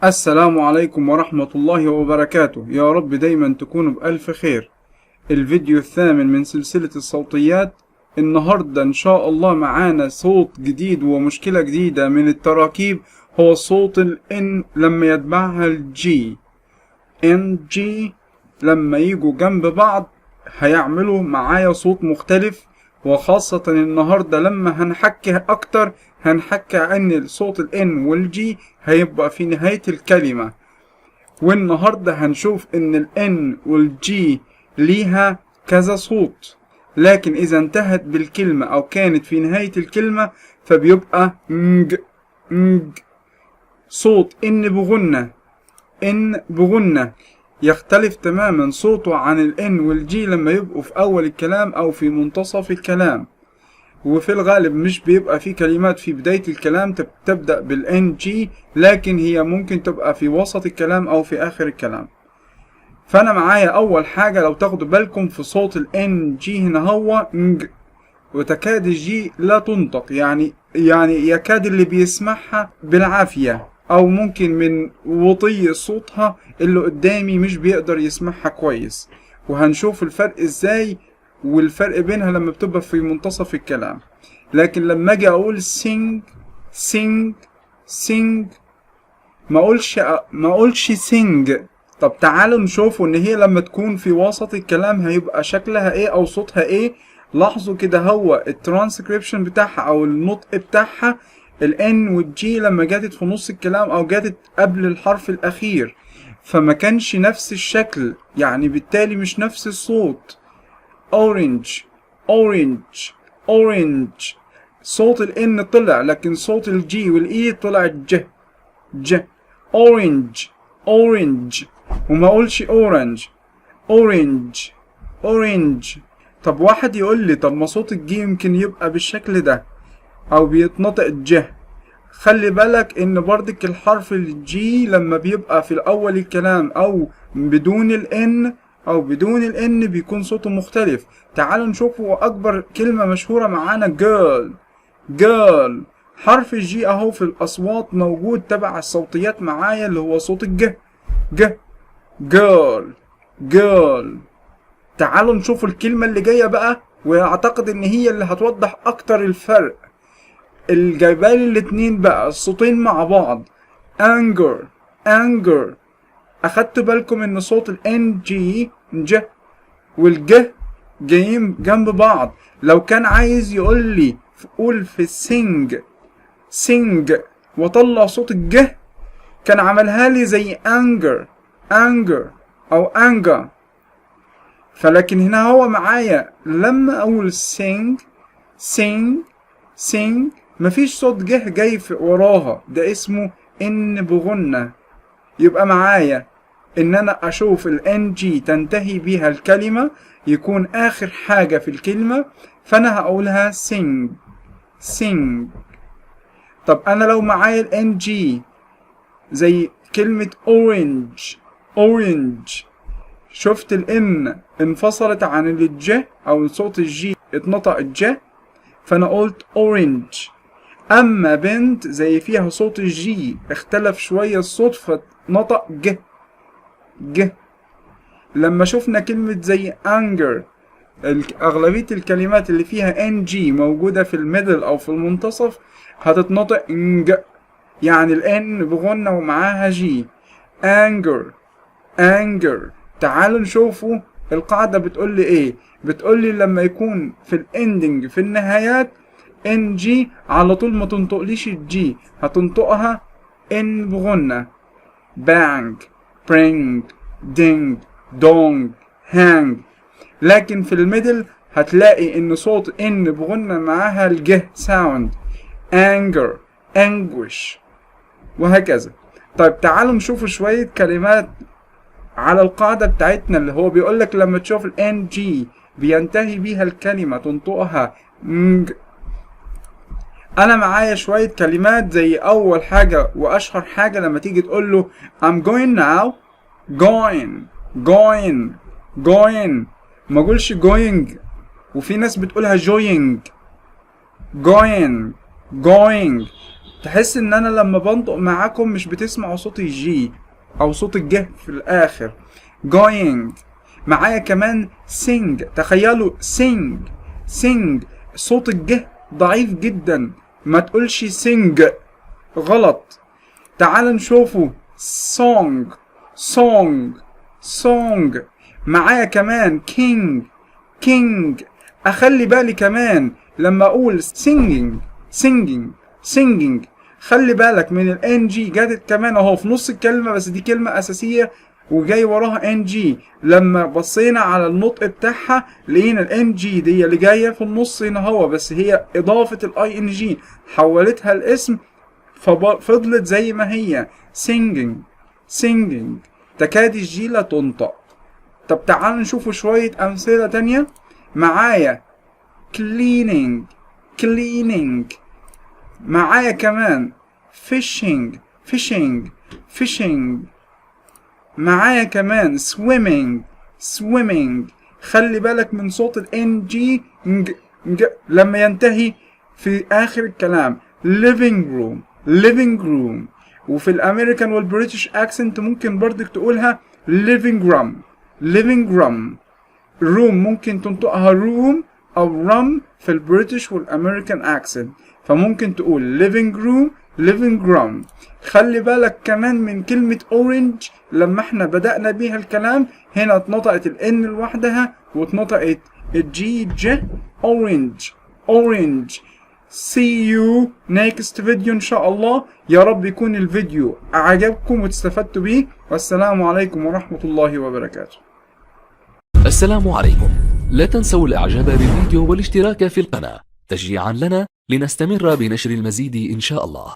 السلام عليكم ورحمة الله وبركاته. يا رب دايما تكونوا بألف خير. الفيديو الثامن من سلسلة الصوتيات. النهاردة إن شاء الله معانا صوت جديد ومشكلة جديدة من التراكيب، هو صوت ال N لما يتبعها ال G. N G لما يجوا جنب بعض هيعملوا معايا صوت مختلف، وخاصة النهاردة لما هنحكي أكتر هنحكي عن صوت ال N وال G هيبقى في نهاية الكلمة. والنهاردة هنشوف ان ال N وال G ليها كذا صوت، لكن اذا انتهت بالكلمة او كانت في نهاية الكلمة فبيبقى نج نج. صوت ان بغنة يختلف تماما صوته عن ال N وال G لما يبقوا في اول الكلام او في منتصف الكلام، وفي الغالب مش بيبقى في كلمات في بداية الكلام تبدأ بال NG، لكن هي ممكن تبقى في وسط الكلام أو في آخر الكلام. فأنا معايا أول حاجة لو تاخدوا بالكم في صوت ال NG هنا هو نج، وتكاد الجي لا تنطق، يعني يكاد اللي بيسمعها بالعافية، أو ممكن من وطي صوتها اللي قدامي مش بيقدر يسمعها كويس. وهنشوف الفرق ازاي والفرق بينها لما بتبقى في منتصف الكلام. لكن لما اجي اقول sing ما اقولش sing. طب تعالوا نشوفوا ان هي لما تكون في وسط الكلام هيبقى شكلها ايه او صوتها ايه. لاحظوا كده هو الترانسكريبشن بتاعها او النطق بتاعها ال N وال G لما جاتت في نص الكلام او جاتت قبل الحرف الاخير فما كانش نفس الشكل، يعني بالتالي مش نفس الصوت. orange صوت ال N طلع، لكن صوت ال G وال E طلع ج. orange وما اقولش orange. طب واحد يقول لي طب ما صوت الج يمكن يبقى بالشكل ده او بيتنطق ج. خلي بالك ان برضك الحرف الجي لما بيبقى في الاول الكلام او بدون ال N بيكون صوته مختلف. تعالوا نشوفوا اكبر كلمة مشهورة معانا girl. حرف الجي اهو في الاصوات موجود تبع الصوتيات معايا اللي هو صوت الج girl. تعالوا نشوف الكلمة اللي جاية بقى، واعتقد ان هي اللي هتوضح اكتر الفرق. الجايبالي الاتنين بقى الصوتين مع بعض anger. اخدت بالكم ان صوت ال NG ج والج جايين جنب بعض. لو كان عايز يقول لي قول في sing وطلع صوت الج كان عملها لي زي anger او anger. فلكن هنا هو معايا لما اقول sing مفيش صوت جه جاي في وراها، ده اسمه ان بغنة. يبقى معايا ان انا اشوف ال NG تنتهي بيها الكلمة يكون اخر حاجة في الكلمة، فانا هقولها sing. طب انا لو معايا ال NG زي كلمة orange شفت ال N انفصلت عن الج او صوت الجي اتنطق الج فانا قلت orange. اما بنت زي فيها صوت الجي اختلف شوية الصوت فنطق ج. لما شفنا كلمة زي anger اغلبية الكلمات اللي فيها NG موجودة في الميدل او في المنتصف هتتنطق نج، يعني ال N بغنة ومعاها جي. anger. تعالوا نشوفوا القاعدة بتقول لي ايه. بتقول لي لما يكون في الاندنج في النهايات NG على طول ما تنطقليش الجي، هتنطقها N بغنة. bang bring ding dong hang. لكن في الميدل هتلاقي ان صوت N بغنة معاها الج sound anger anguish وهكذا. طيب تعالوا نشوف شوية كلمات على القاعدة بتاعتنا اللي هو بيقولك لما تشوف ال NG بينتهي بيها الكلمة تنطقها نج. انا معايا شوية كلمات زي اول حاجة واشهر حاجة لما تيجي تقول له I'm going now going ما اقولش going، وفي ناس بتقولها going تحس ان انا لما بنطق معاكم مش بتسمعوا صوت الجي او صوت الجه في الاخر. going. معايا كمان sing. تخيلوا sing صوت الجه ضعيف جدا، ما تقولش sing، غلط. تعال نشوفوا song. معايا كمان king. اخلي بالي كمان لما اقول singing خلي بالك من الان جي، جاتت كمان اهو في نص الكلمة، بس دي كلمة اساسية وجاي وراها ان جي. لما بصينا على النطق بتاعها لقينا الان جي دي اللي جاية في النص هنا هو، بس هي اضافة الاي ان جي حولتها الاسم ففضلت زي ما هي singing. تكاد الجي لا تنطق. طب تعال نشوفوا شوية امثلة تانية. معايا cleaning. معايا كمان fishing. معايا كمان swimming. خلي بالك من صوت ال NG لما ينتهي في آخر الكلام. living room. وفي الأمريكان والبريتش أكسنت ممكن برضك تقولها living room. room ممكن تنطقها room أو rum في البريتش والأمريكان أكسنت، فممكن تقول living room. خلي بالك كمان من كلمة orange لما احنا بدأنا بيها الكلام، هنا اتنطقت ال N لوحدها واتنطقت ال G orange. see you next video إن شاء الله. يا رب يكون الفيديو أعجبكم واستفدتوا بيه، والسلام عليكم ورحمة الله وبركاته. السلام عليكم. لا تنسوا الإعجاب بالفيديو والاشتراك في القناة تشجيعا لنا لنستمر بنشر المزيد إن شاء الله.